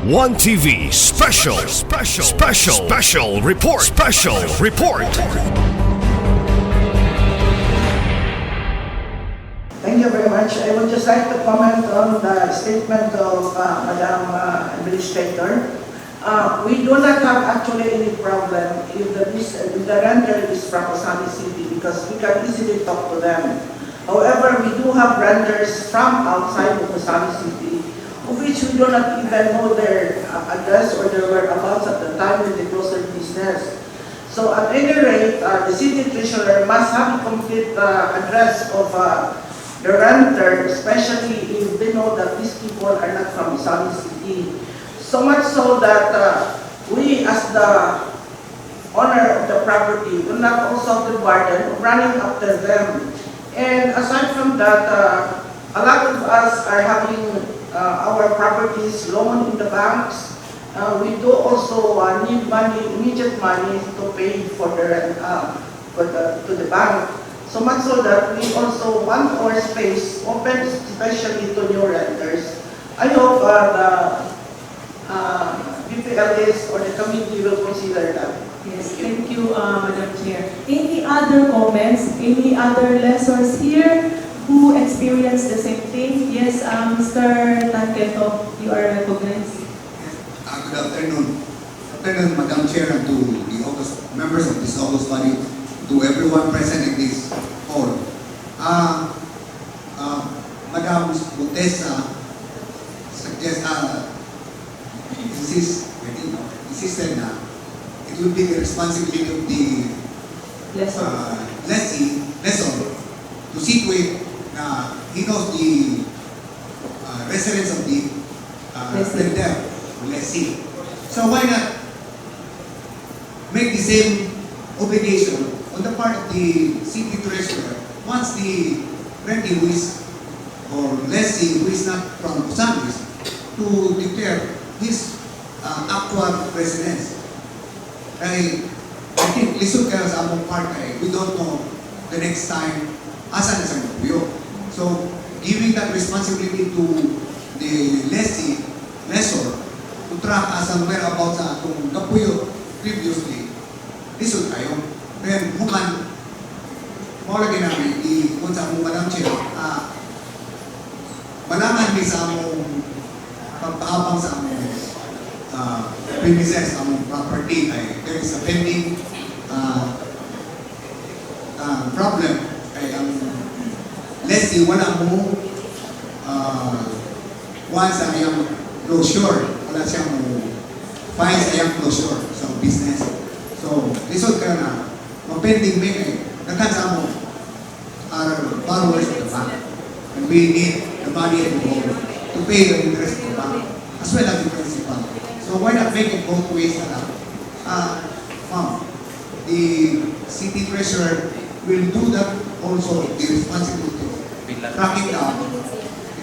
One TV special report. Thank you very much. I would just like to comment on the statement of Madam Administrator. We do not have actually any problem if the renter is from Osami City because we can easily talk to them. However, we do have renters from outside of Osami City, of which we do not even know their address or their whereabouts at the time when they close their business. So at any rate, the city treasurer must have a complete address of the renter, especially if they know that these people are not from Osami City. So much so that we as the owner of the property will not also have the burden of running after them. And aside from that, a lot of us are having our properties loaned in the banks. We do also need money, immediate money to pay for the rent to the bank. So much so that we also want our space open, especially to new renters. I hope the BPLS or the committee will consider that. Yes, thank you, Madam Chair. Any other comments? Any other lessons here who experienced the same thing? Yes, Mr. Tanqueto, you are recognized. Good afternoon. Madam Chair, and to the August members of this August body, to everyone present in this hall. Madam Montesa insisted na it will be the responsibility of the lessor to see to it na he knows the residents of the renter or lessee. So why not make the same obligation on the part of the city treasurer once the rentee who is or lessee who is not from Osamis to declare his actual residence. I think lisod kaya sa among part we don't know the next time asan na sa Puyo. So giving that responsibility to the lessor to track asang whereabouts sa atong Kapuyo previously, lisod kayo. Then human maulagi namin kung sa among Madam Chair, malaman ni sa among pagpahabang sa among premises, among property ay there is a pending problem kay ang lessee wala mo once ang iyang closure, wala siyang fine sa iyang closure sa business. So, lisod ka na mag-pending may kay nagkan sa among our borrowers of the bank, and we need the money to pay the interest of the bank as well as the principal. So why not make it both ways na lang? Ma'am, the city treasurer will do that also, the responsibility of tracking down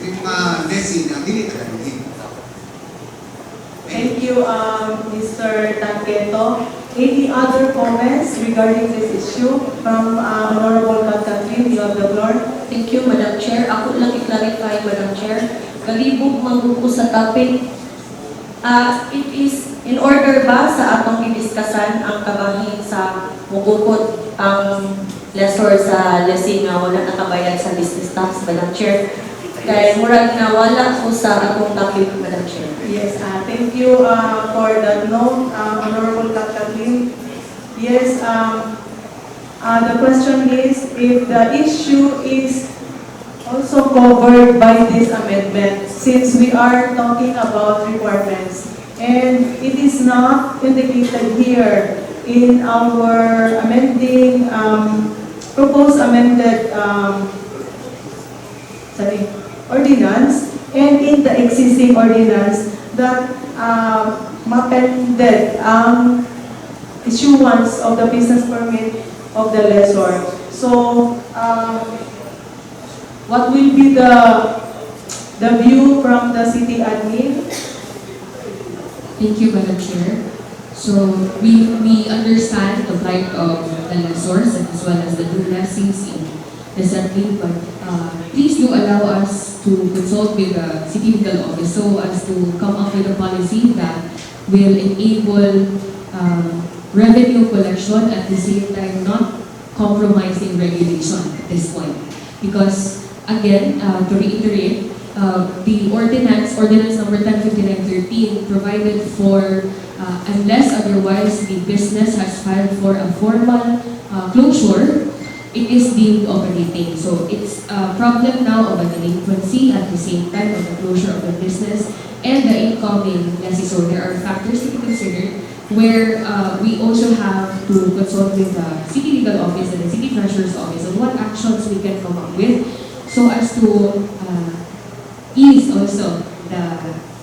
yung mga lessee na hindi tagaluhin. Thank you, Mr. Tanqueto. Any other comments regarding this issue from Honorable Catherine? You have the floor. Thank you, Madam Chair. Ako lang i-clarify, Madam Chair. Galibog mangguko sa topic. It is in order ba sa atong i-discussan ang kabahin sa mugukot ang lessor sa lessee nga wala nakabayad sa business tax, Madam Chair? Kaya murag na wala ko sa atong topic, Madam Chair. Yes, thank you for that note, Honorable Catherine. Yes, the question is if the issue is also covered by this amendment, since we are talking about requirements, and it is not indicated here in our amending, proposed amended ordinance, and in the existing ordinance that mapended ang issuance of the business permit of the lessor. So, what will be the view from the city admin? Thank you, Madam Chair. So we understand the plight of the lessors as well as the two lessees in the settling, but please do allow us to consult with the City Legal Office so as to come up with a policy that will enable revenue collection at the same time not compromising regulation at this point. Because again, to reiterate, the ordinance number 1059/13 provided for unless otherwise the business has filed for a formal closure, it is deemed operating. So it's a problem now of a delinquency at the same time of the closure of the business and the incoming lessee. So there are factors to be considered where we also have to consult with the City Legal Office and the City Treasurer's Office on what actions we can come up with so as to ease also the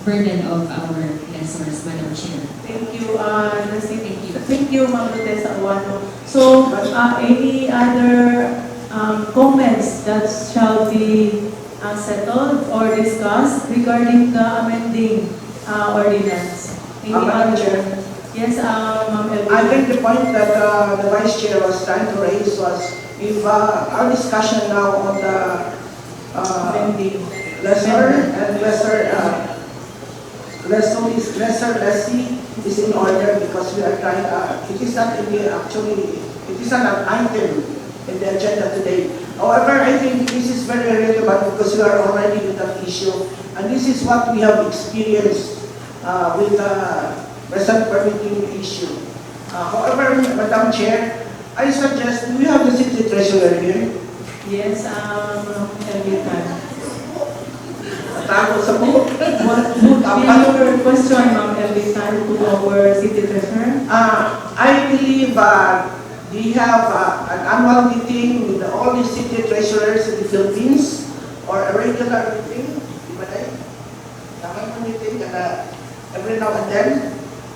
burden of our lessors, Madam Chair. Thank you, Nancy. Thank you, Ma'am Lutesa Awano. So, any other comments that shall be settled or discussed regarding the amending ordinance? Any Madam other? Chair. Yes, Ma'am Elvie. I think the point that the Vice Chair was trying to raise was if our discussion now on the Amending. lesser and lesser lessee is in order because we are trying, it is not it is not an item in the agenda today. However, I think this is very relevant because we are already with that issue and this is what we have experienced with the present permitting issue. However, Madam Chair, I suggest, do we have the City Treasurer here? Yes, Elvie Tan. Tago sa buhok. What would be your question, Ma'am Elvie Tan, to our City Treasurer? I believe they have an annual meeting with all the city treasurers in the Philippines or a regular meeting. Di ba tayo? Tama yung meeting every now and then.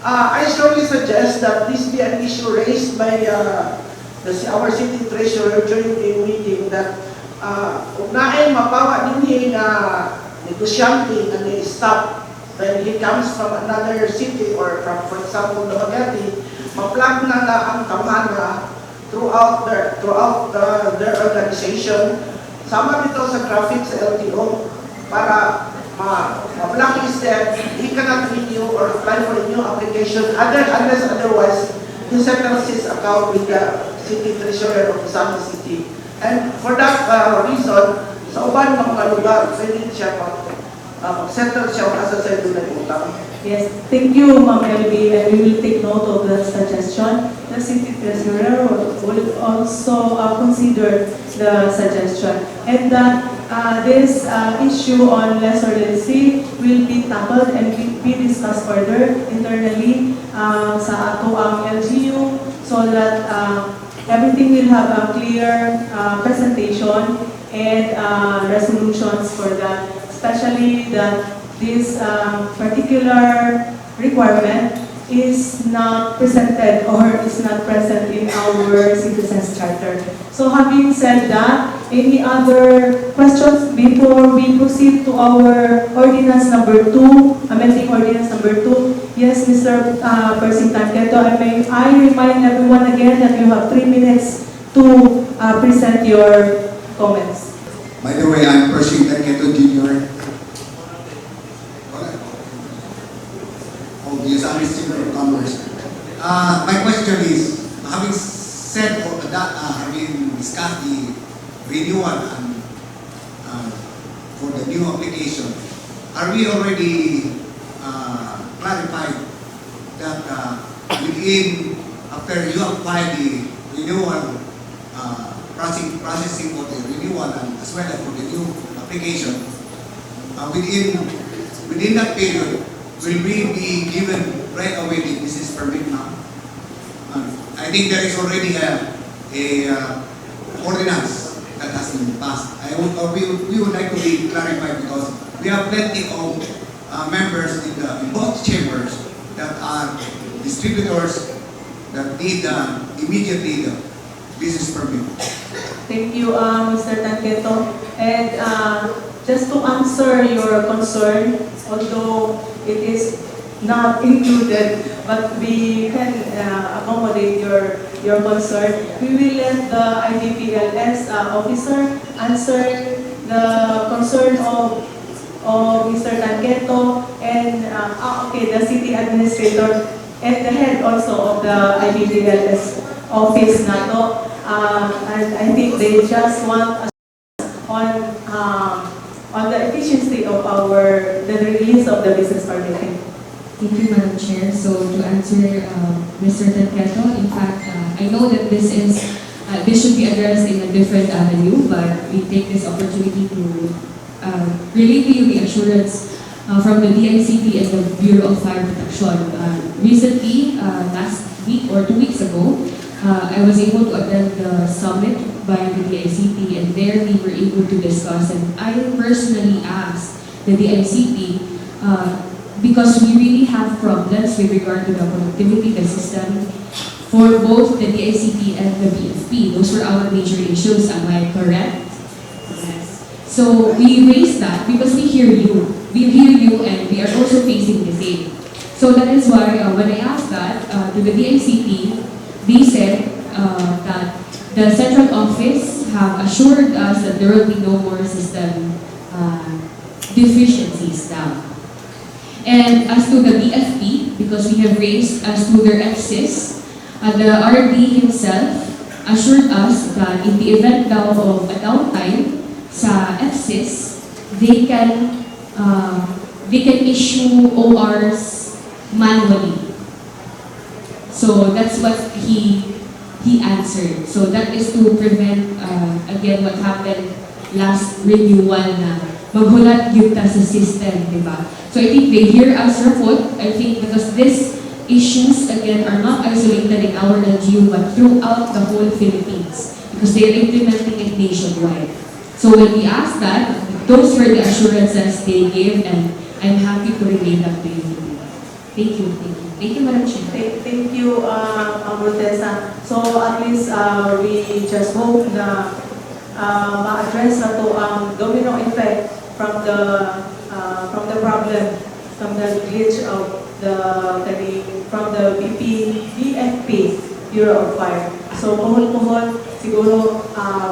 I strongly suggest that this be an issue raised by our city treasurer during the meeting that ugnain mapawa din yung negosyante and the staff when he comes from another city or from, for example, Dumaguete, ma-plug na ang kamana throughout their organization. Sama dito sa traffic sa LTO para ma-block his step, he cannot renew or apply for a new application unless otherwise he settles his account with the city treasurer of Quezon City. And for that reason, sa uban ng mga lugar, pwede siya mag-settle siya asa sa ito na utang. Yes, thank you, Ma'am Elvie, and we will take note of that suggestion. The City Treasurer will also consider the suggestion. And this issue on lesser lessee will be tackled and be discussed further internally sa ato ang LGU so that everything will have a clear presentation and resolutions for that, especially that this particular requirement is not presented or is not present in our Citizens Charter. So having said that, any other questions before we proceed to our ordinance number 2, amending ordinance number 2? Yes, Mr. Percy Tanqueto, I remind everyone again that you have 3 minutes to present your comments. By the way, I'm Percy Tanqueto Jr. of the Islamic Chamber of Commerce. My question is, having said or having discussed the renewal and for the new application, are we already clarified that within after you apply the renewal processing for the renewal and as well as for the new application, within that period, will we be given right away the business permit now? I think there is already a ordinance that has been passed. We would like to be clarified because we have plenty of members in both chambers that are distributors that need immediately the business permit. Thank you, Mr. Tanqueto. And just to answer your concern, although it is not included, but we can accommodate your concern, we will let the IDPLS officer answer the concern of Mr. Tanqueto and the city administrator and the head also of the IBDLS office nato. And I think they just want us on the efficiency of the release of the business permit. Thank you, Madam Chair. So to answer Mr. Tanqueto, in fact, I know that this should be addressed in a different avenue, but we take this opportunity to relay to you the assurance from the DICT and the Bureau of Fire Protection. Recently, last week or 2 weeks ago, I was able to attend the summit by the DICT, and there we were able to discuss, and I personally asked the DICT because we really have problems with regard to the connectivity, the system, for both the DICT and the BFP. Those were our major issues, am I correct? Yes. So we raised that because we hear you. We hear you and we are also facing the same. So that is why when I asked that to the DICT, they said that the central office have assured us that there will be no more system deficiencies now. And as to the BFP, because we have raised as to their FSIS, the RD himself assured us that in the event daw of a downtime sa FSIS, they can issue ORs manually. So that's what he answered. So that is to prevent again what happened last renewal na maghulat yun ta sa system, di ba? So I think they hear us report, I think because these issues again are not isolated in our LGU but throughout the whole Philippines because they are implementing it nationwide. So when we asked that, those were the assurances they gave and I'm happy to relay that to you. Thank you. Thank you, Madam Chair. Thank you, Rotesa. So at least we just hope na ma-address na to ang domino effect from the problem, from the glitch of from the BFP, Bureau of Fire. So puhol-puhol, siguro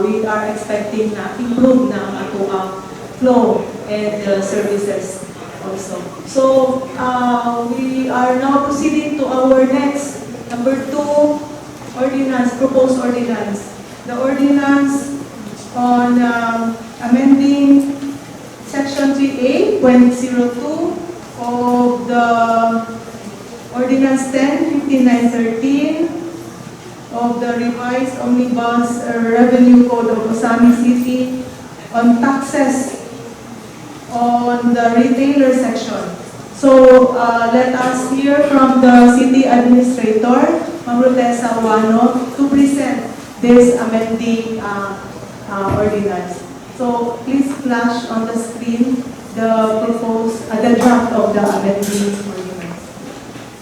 we are expecting na improve na ang ato ang flow and services also. So we are now proceeding to our next, number 2, ordinance, proposed ordinance. The ordinance on amending Section 3A.02 of the Ordinance 10-5913 of the revised Omnibus Revenue Code of Osami City on taxes on the retailer section. So let us hear from the City Administrator, Ma'am Rotesa Wano, to present this amending ordinance. So please flash on the screen the draft of the amending ordinance.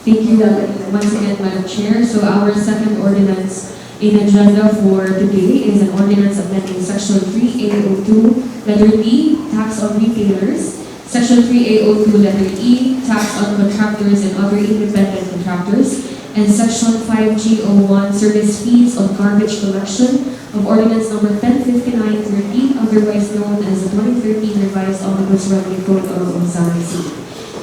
Thank you once again, Madam Chair. So our second ordinance in agenda for today is an ordinance amending Section 3A02, letter D, tax on retailers, Section 3A02, letter E, tax on contractors and other independent contractors, and Section 5G01, service fees on garbage collection of Ordinance Number 105913, otherwise known as the 2013 Revised Omnibus Revenue Code of Osami City.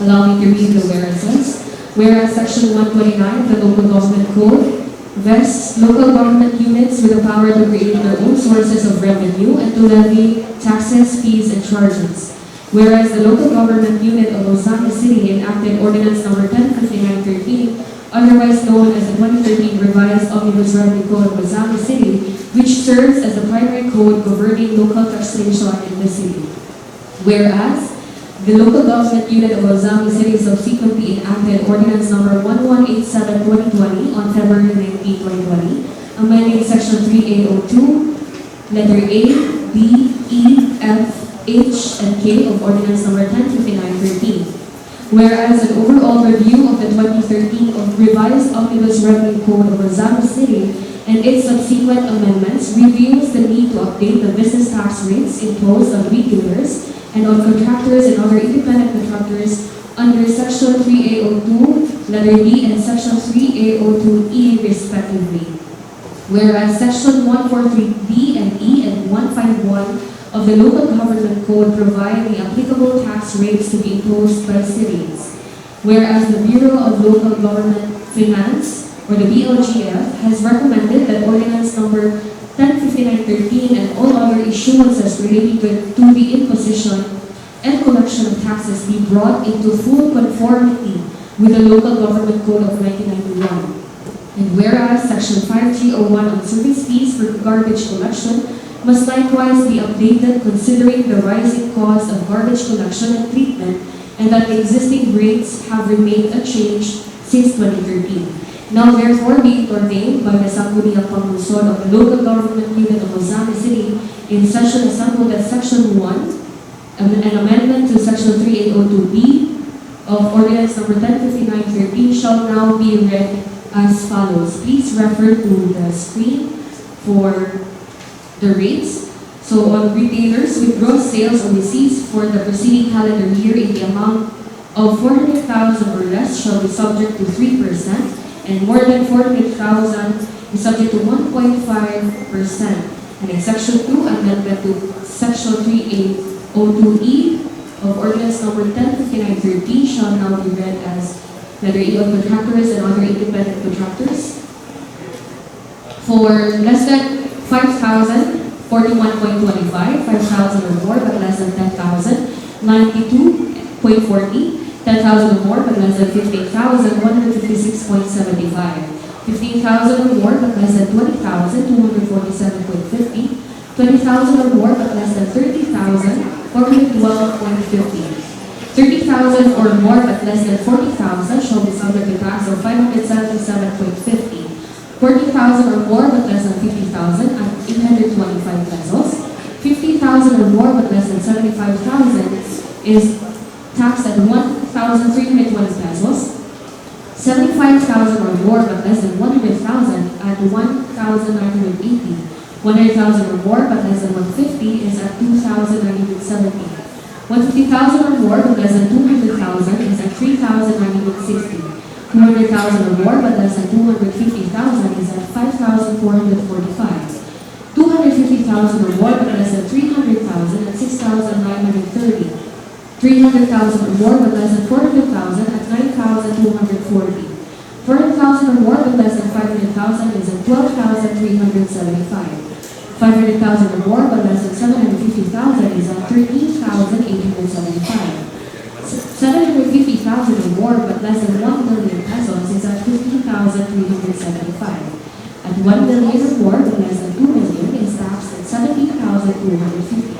Allow me to read the whereases. Whereas Section 129 of the Local Government Code vests local government units with the power to create their own sources of revenue and to levy taxes, fees, and charges. Whereas the local government unit of Osami City enacted Ordinance Number 105913, otherwise known as the 2013 Revised Omnibus Revenue Code of Osami City, which serves as the primary code governing local taxation in the city. Whereas the local government unit of Osami City subsequently enacted Ordinance Number 1187-2020 on February 19, 2020, amending Section 3A02, letter A, B, E, F, H, and K of Ordinance Number 105913. Whereas an overall review of the 2013 Revised Omnibus Revenue Code of Osami City and its subsequent amendments reveals the need to update the business tax rates imposed on retailers and on contractors and other independent contractors under Section 3A02, letter D, and Section 3A02E respectively. Whereas Section 143D and E and 151 of the Local Government Code provide the applicable tax rates to be imposed by cities. Whereas the Bureau of Local Government Finance, or the BLGF, has recommended that Ordinance Number 105913 and all other issuances relating to the imposition and collection of taxes be brought into full conformity with the Local Government Code of 1991. And whereas Section 5301 on service fees for garbage collection must likewise be updated considering the rising cost of garbage collection and treatment, and that the existing rates have remained unchanged since 2013. Now therefore be it ordained by the Sangguniang Panglusod of the Local Government Unit of Ozami City in session assembled at Section 1, an amendment to Section 3802B of Ordinance Number 105913 shall now be read as follows. Please refer to the screen for the rates. So on retailers with gross sales or receipts for the preceding calendar year in the amount of 400,000 or less shall be subject to 3%, and more than 400,000 is subject to 1.5%. And in Section 2, amendment to Section 3802E of Ordinance Number 105913 shall now be read as letter E of contractors and other independent contractors. For less than 5,000, 41.25, 5,000 or more but less than 10,000, 92.40, 10,000 or more but less than 15,000, 156.75, 15,000 or more but less than 20,000, 247.50, 20,000 or more but less than 30,000, 412.50, 30,000 or more but less than 40,000 shall be subject to tax of 577.50, 40,000 or more but less than 50,000 at 825 pesos, 50,000 or more but less than 75,000 is taxed at 1,320 pesos, 75,000 or more but less than 100,000 at 1,980, 100,000 or more but less than 150 is at 2,970, 150,000 or more but less than 200,000 is at 3,960, 200,000 or more but less than 250,000 is at 5,445, 250,000 or more but less than 300,000 at 6,930, 300,000 or more but less than 400,000 at 9,240, 400,000 or more but less than 500,000 is at 12,375, 500,000 or more but less than 750,000 is at 13,875, 750,000 or more but less than 1 million pesos is at 15,375. At 1 million or more but less than 2 million is taxed at 17,250.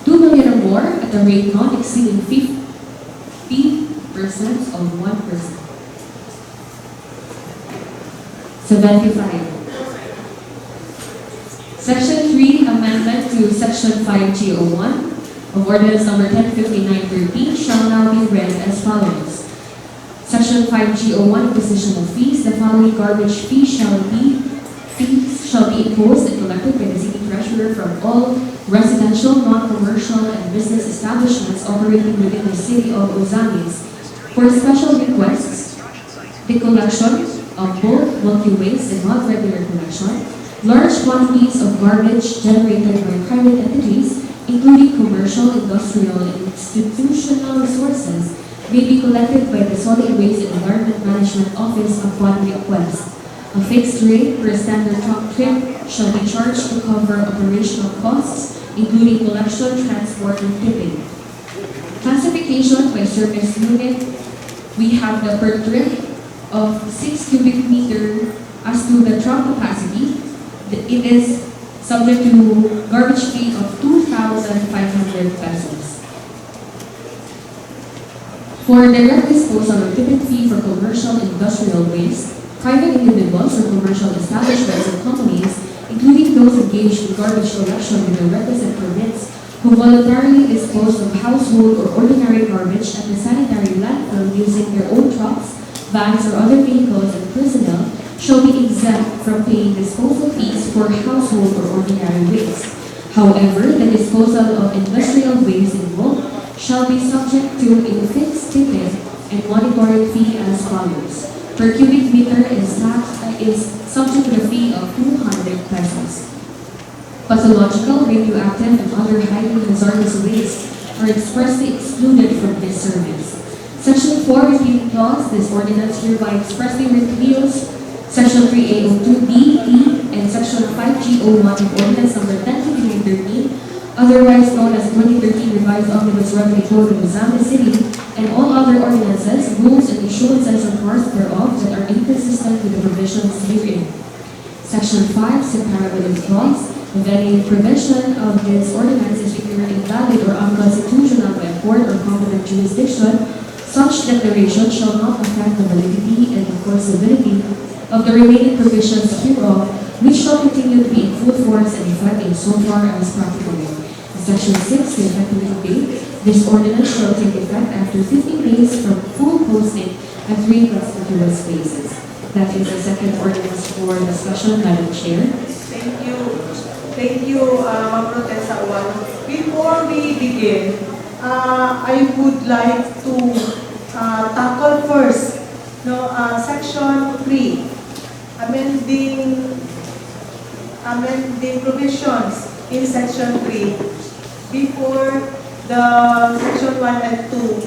2 million or more at a rate not exceeding 50% of 1%. 75. Section 3, amendment to Section 5G01 of Ordinance Number 105913 shall now be read as follows. Section 5G01, imposition of fees. The following garbage fees shall be imposed and collected by the City Treasurer from all residential, non-commercial, and business establishments operating within the City of Ozamis for special requests, the collection of both bulky waste and not regular collection, large quantities of garbage generated by private entities, including commercial, industrial, and institutional resources, may be collected by the Solid Waste and Environment Management Office upon request. A fixed rate per standard truck trip shall be charged to cover operational costs, including collection, transport, and tipping. Classification by service unit, we have the per trip of 6 cubic meter. As to the truck capacity, it is subject to garbage fee of 2,500 pesos. For direct disposal or tipping fee for commercial and industrial waste, private individuals or commercial establishments and companies, including those engaged in garbage collection with the requisite permits, who voluntarily dispose of household or ordinary garbage at the sanitary landfill using their own trucks, vans, or other vehicles and personnel, shall be exempt from paying disposal fees for household or ordinary waste. However, the disposal of industrial waste in bulk shall be subject to a fixed tipping and monitoring fee as follows. Per cubic meter is subject to the fee of 200 pesos. pathological, radioactive, and other highly hazardous waste are expressly excluded from this service. Section 4 repealing clause, this ordinance hereby expressly repeals Section 3A02B, E, and Section 5G01 of Ordinance Number 10/2013, otherwise known as 2013 Revised Omnibus Revenue Code of Zambia City, and all other ordinances, rules, and issuances and parts thereof that are inconsistent with the provisions herein. Section 5, subparagraph clause, if any provision of this ordinance is declared invalid or unconstitutional by a court or competent jurisdiction, such declaration shall not affect the validity and enforceability of the remaining provisions hereof, which shall continue to be in full force and effect insofar as practicable. Section 6, the effective date, this ordinance shall take effect after 15 days from full posting at 3 conspicuous places. That is the second ordinance for discussion, Madam Chair. Thank you. Thank you, Ma'am Protesa Uwano. Before we begin, I would like to tackle first Section 3, amending provisions in Section 3 before the Section 1 and 2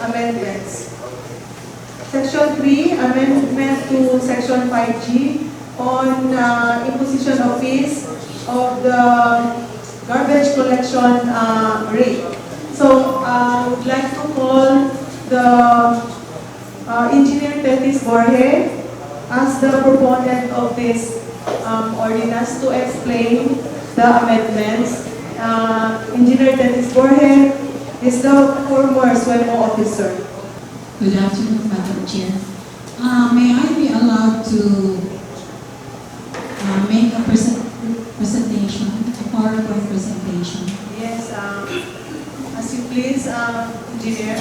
amendments. Section 3, amendment to Section 5G on imposition of fees of the garbage collection rate. So I would like to call the Engineer Tetis Borge as the proponent of this ordinance to explain the amendments. Engineer Tetis Borge is the former SWEMO officer. Good afternoon, Madam Chair. May I be allowed to make a presentation, a PowerPoint presentation? Yes, as you please, Engineer.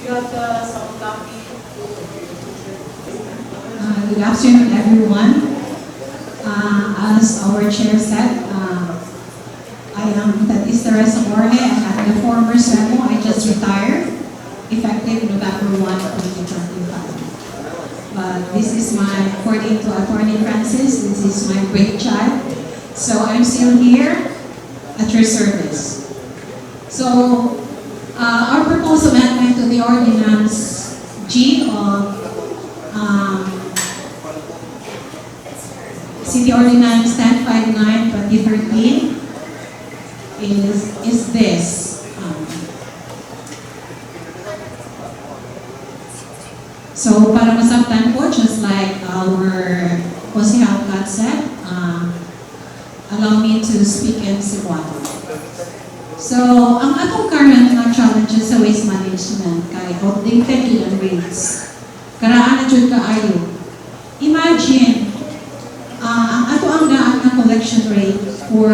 You have the soft copy. Good afternoon, everyone. As our chair said, I am Tetis Teresa Borge. I am the former SWEMO. I just retired, effective November 1, 2025. But this is my, according to Attorney Francis, this is my brainchild. So I'm still here at your service. So our proposed amendment to the ordinance G of City Ordinance 1059/2013 is this. So para masabtan po, just like our Konsehal Kat said, allow me to speak in Cebuano. So, ang atong current mga challenges sa waste management kay outdated ilang rates. Karaan na dyan kaayo. Imagine, ang ato ang daan na collection rate for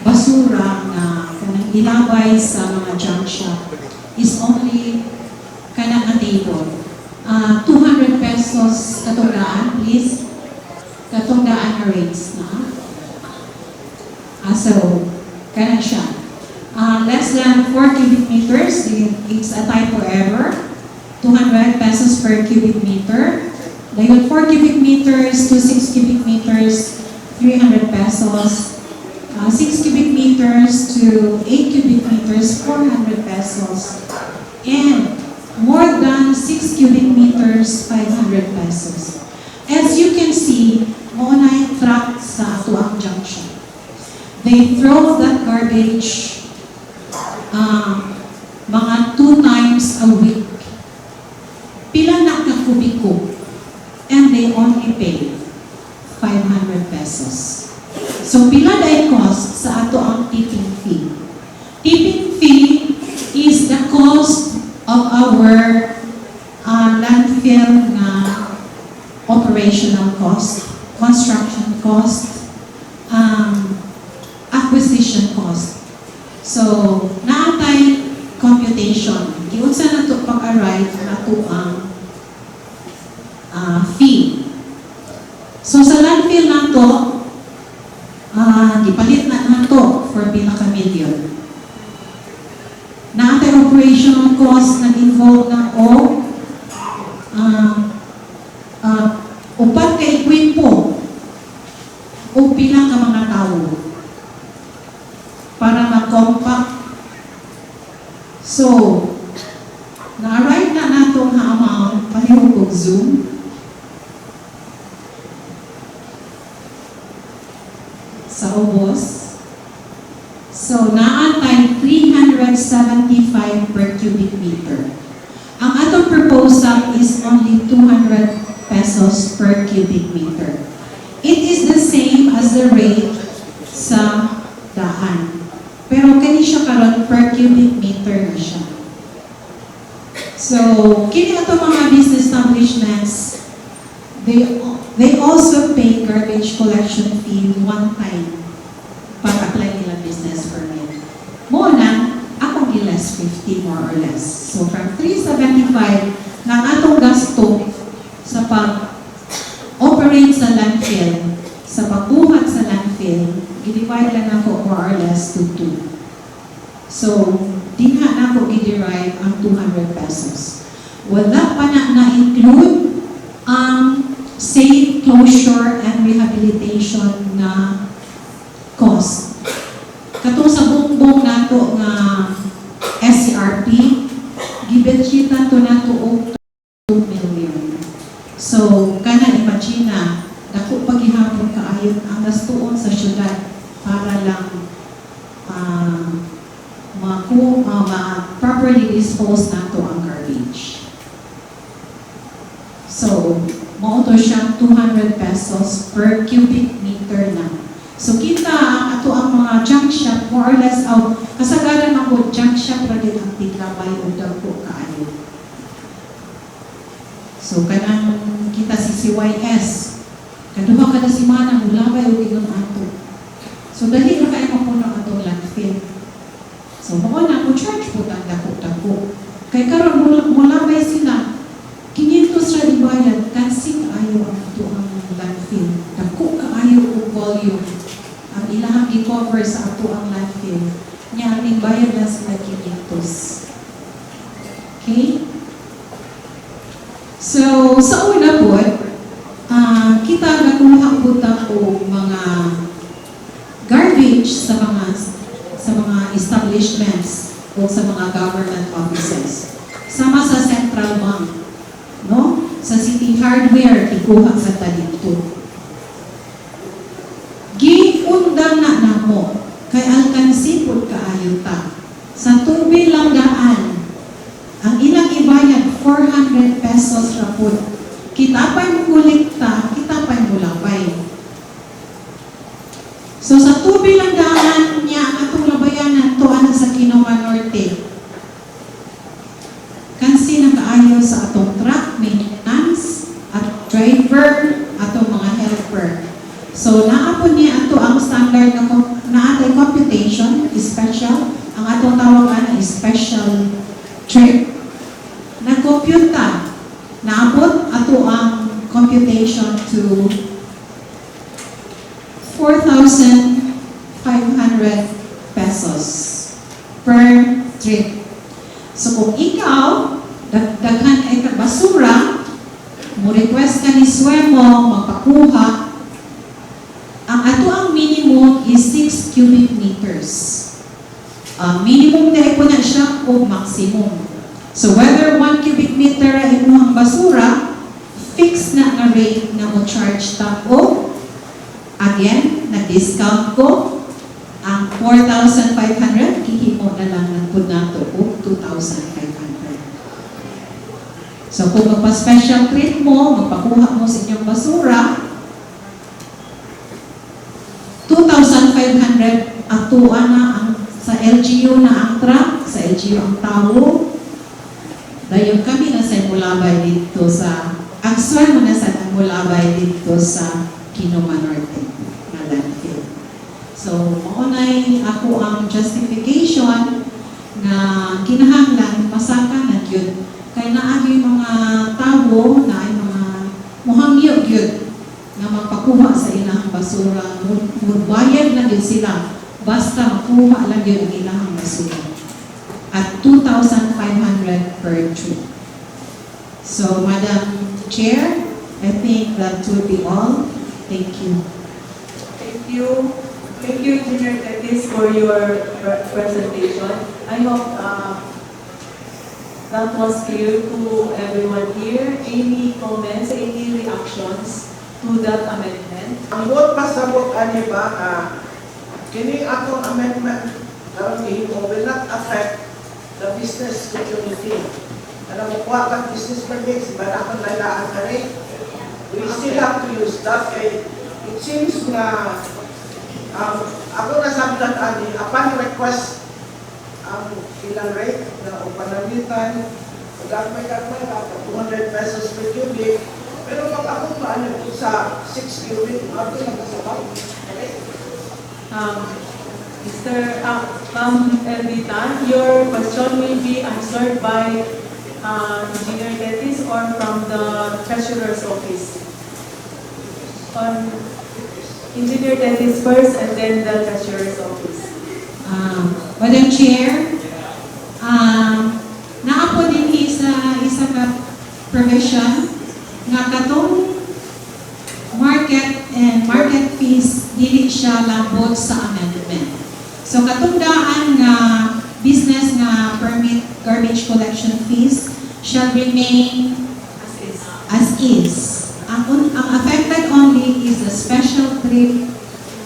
basura na kanang ilabay sa mga junk shop is only kanang a table. 200 pesos katong daan, please. Katong daan na rates na. So, kanang siya. Less than 4 cubic meters, it's a typo error. 200 pesos per cubic meter. Like 4 cubic meters to 6 cubic meters, 300 pesos. 6 cubic meters to 8 cubic meters, 400 pesos. And more than 6 cubic meters, 500 pesos. As you can see, muna yung truck sa Atuang Junction. They throw that garbage mga 2 times a week. Pila na ka kubiko. And they only pay 500 pesos. So pila na cost sa ato ang tipping fee. Tipping fee is the cost of our landfill operational cost, construction cost, acquisition cost. So, naatay computation. Giunsa na ito pag-arrive na ito ang fee. So, sa landfill na ito, gipalit na ito for pila ka million. Naatay operational cost nag-involve ng upat ka ekwipo o pila ka Zoom. Sa ubos. So, naantay 375 per cubic meter. Ang atong proposal is only 200 pesos per cubic meter. It is the same as the rate sa daan. Pero kani siya karon per cubic meter na siya. So, kini ato mga business establishments, they also pay garbage collection fee one time para apply nila business permit. Mo na, akong i-less 50 more or less. So, from 375 ng atong gasto sa pag-operate sa landfill, sa pagbuhat sa landfill, i-divide lang ako more or less to 2. So, di na ako i-derive ang 200 pesos. Wala pa na-include ang safe closure and rehabilitation na cost. Katong sa bumbong nato nga SCRP, gibudgetan to nato og 2 million. So, kana imagine na, dako paghihapon kaayon ang gastuon sa syudad para lang properly dispose nato ang garbage. So, mao to siyang 200 pesos per cubic meter na. So, kita ato ang mga junk shop, more or less, kasagaran ako, junk shop ra din ang tiglabay o dagko kaayo. So, kanang kita si CYS, kaduha kada semana mulabay o gigon ato. So, dali ra kayo mapuno atong landfill. So, mao na ako charge po ang dako-dako. Kay karon mulabay sila, 500 ra ibayad, kasi kaayo ang ito ang landfill. Dako kaayo o volume. Ang ilahang i-cover sa ato ang landfill. Nya, ang bayad na sila 500. Okay? So, sa una po, kita nakuha po o mga garbage sa mga establishments o sa mga government offices. Sama sa Central Bank, no? Sa City Hardware, ikuha sa dito. Giundang na namo, kay alkansi po kaayo ta. Sa tubi lang daan, ang ilang ibayad, 400 pesos ra po. Kita pa'y mukulikta, kita pa'y mulabay. So sa tubi lang daan niya, ang atong labayanan, tuan sa Quinoma Norte. Kansi na kaayo sa atong truck, maintenance, at driver, atong mga helper. So naapon niya ato ang standard na atong computation, special, ang atong tawagan na special trip. Nag-computa, naabot ato ang computation to 4,500 pesos per trip. So kung ikaw, daghan ay basura, mo request ka ni Swemo, magpakuha, ang ato ang minimum is 6 cubic meters. Minimum na po na siya o maximum. So whether 1 cubic meter ay imuhang basura, fixed na nga rate na mo charge ta o again, nag-discount ko ang 4,500, kihimo na lang ng po nato o 2,500. So kung magpa-special treat mo, magpakuha mo sa inyong basura, 2,500 atuan na ang sa LGU na ang truck, sa LGU ang tao. Dayon kami na sa mulabay dito sa, actual mo na sa mulabay dito sa Quinoma Norte na landfill. So, maunay ako ang justification na kinahanglan masaka na yun. Kaya naagi mga tao na ay mga muhangyo yun na magpakuha sa ilang basura. Magbayad na din sila basta makuha lang yun ang ilang basura. At 2,500 per trip. So, Madam Chair, I think that would be all. Thank you. Thank you. Thank you, Engineer Tetis, for your presentation. I hope That was clear to everyone here. Any comments, any reactions to that amendment? Ang vote pasabot ani ba kini atong amendment karon gihimo will not affect the business community. Alam mo kuha kang business permits, ba na akong lalaan ka rin? We still have to use that. It seems na ako nasabtan ani upon request ang ilang rate na upanalitan, gagmay-gagmay ka, 200 pesos per cubic. Pero pag ako paano sa 6 cubic, ako nagkasabaw. Mr. Elvitan, your question will be answered by Engineer Tetis or from the Treasurer's Office. On Engineer Tetis first and then the Treasurer's Office. Madam Chair, naapo din isa ka provision nga katong market fees dili siya labot sa amendment. So katong daan nga business nga permit garbage collection fees shall remain as is. Ang affected only is the special trip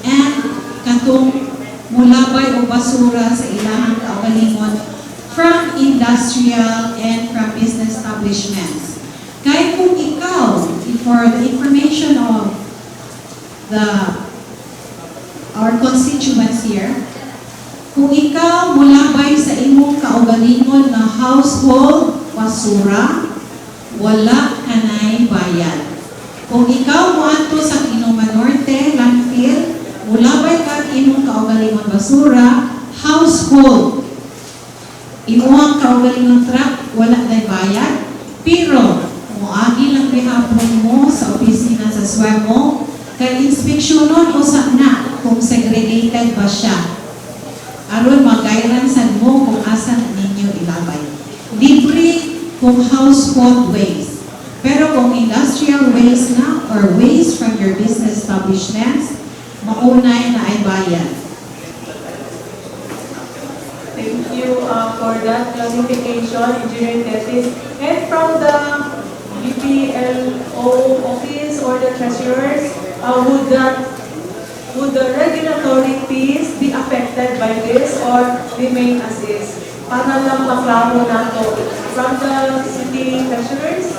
and katong mulabay o basura sa ilahang kaugalingon from industrial and from business establishments. Kahit kung ikaw, for the information of our constituents here, kung ikaw mulabay sa imong kaugalingon na household basura, wala kanay bayad. Kung ikaw moadto sa Kinoma Norte, landfill, mulabay ka imong kaugalingon basura, household, imong kaugalingon truck, wala na bayad. Pero, muagi lang gihapon mo sa opisina sa SWEMO, kay inspeksyonon usa na kung segregated ba siya. Aron magairan sad mo kung asan ninyo ilabay. Libre kung household waste. Pero kung industrial waste na or waste from your business establishments, maunay na ay bayad. Thank you for that clarification, Engineer Tetis. And from the BPLO office or the treasurers, would the regulatory fees be affected by this or remain as is? Para lang maklaro nato. From the city treasurers?